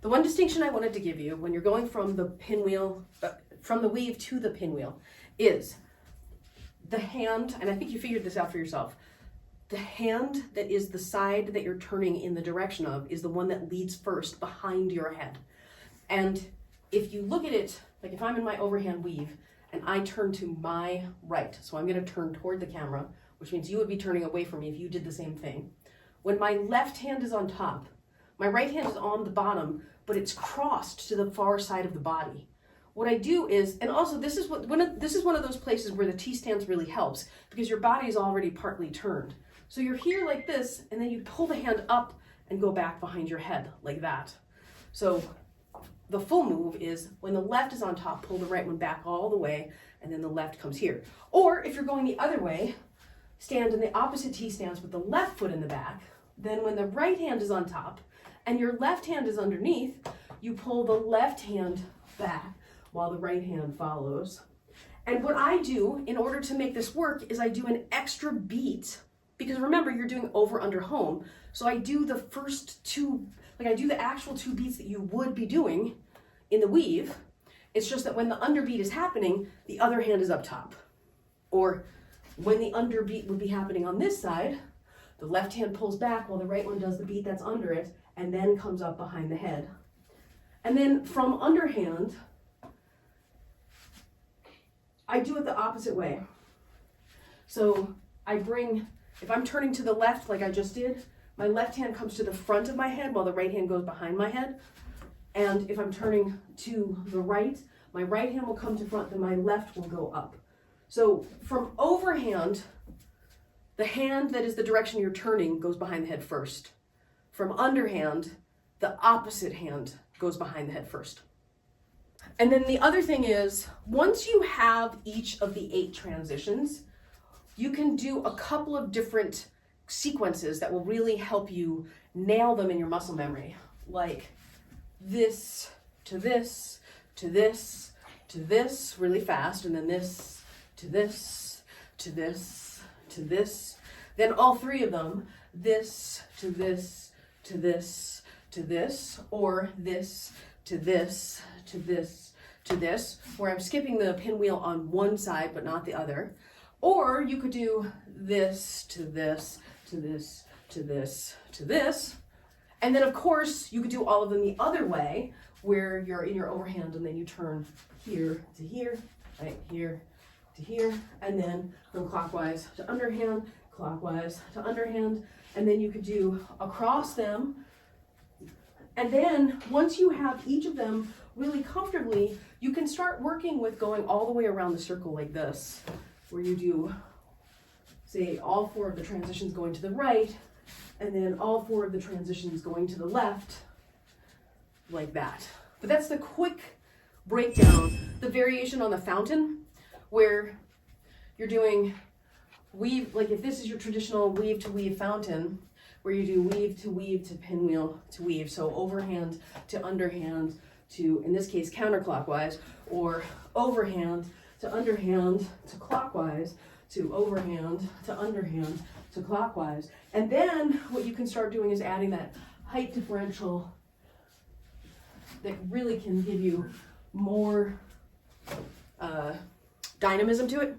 The one distinction I wanted to give you when you're going from the pinwheel, from the weave to the pinwheel, is the hand, and I think you figured this out for yourself, the hand that is the side that you're turning in the direction of is the one that leads first behind your head. And if you look at it, like if I'm in my overhand weave and I turn to my right, so I'm going to turn toward the camera, which means you would be turning away from me if you did the same thing. When my left hand is on top, my right hand is on the bottom, but it's crossed to the far side of the body. What I do is, and also this is one of those places where the T-stance really helps because your body is already partly turned. So you're here like this, and then you pull the hand up and go back behind your head like that. So the full move is when the left is on top, pull the right one back all the way, and then the left comes here. Or if you're going the other way, stand in the opposite T-stance with the left foot in the back. Then when the right hand is on top and your left hand is underneath, you pull the left hand back while the right hand follows. And what I do in order to make this work is I do an extra beat, because remember, you're doing over, under, home. So I do the first two, like I do the actual 2 beats that you would be doing in the weave. It's just that when the underbeat is happening, the other hand is up top. Or when the underbeat would be happening on this side, the left hand pulls back while the right one does the beat that's under it and then comes up behind the head. And then from underhand, I do it the opposite way. So I bring, if I'm turning to the left like I just did, my left hand comes to the front of my head while the right hand goes behind my head. And if I'm turning to the right, my right hand will come to front, then my left will go up. So from overhand, the hand that is the direction you're turning goes behind the head first. From underhand, the opposite hand goes behind the head first. And then the other thing is, once you have each of the 8 transitions, you can do a couple of different sequences that will really help you nail them in your muscle memory. Like this to this, to this, to this really fast, and then this to this, to this, to this. Then all 3 of them, this to this, to this, to this, or this to this, to this, to this, where I'm skipping the pinwheel on one side but not the other. Or you could do this to this, to this, to this, to this. And then of course you could do all of them the other way, where you're in your overhand and then you turn here to here, right here to here, and then from clockwise to underhand, clockwise to underhand, and then you could do across them. And then once you have each of them really comfortably, you can start working with going all the way around the circle like this, where you do, say, all 4 of the transitions going to the right, and then all 4 of the transitions going to the left, like that. But that's the quick breakdown. The variation on the fountain, where you're doing weave, like if this is your traditional weave to weave fountain, where you do weave to pinwheel to weave. So overhand to underhand to, in this case, counterclockwise, or overhand to underhand to clockwise, to overhand to underhand to clockwise. And then what you can start doing is adding that height differential that really can give you more dynamism to it.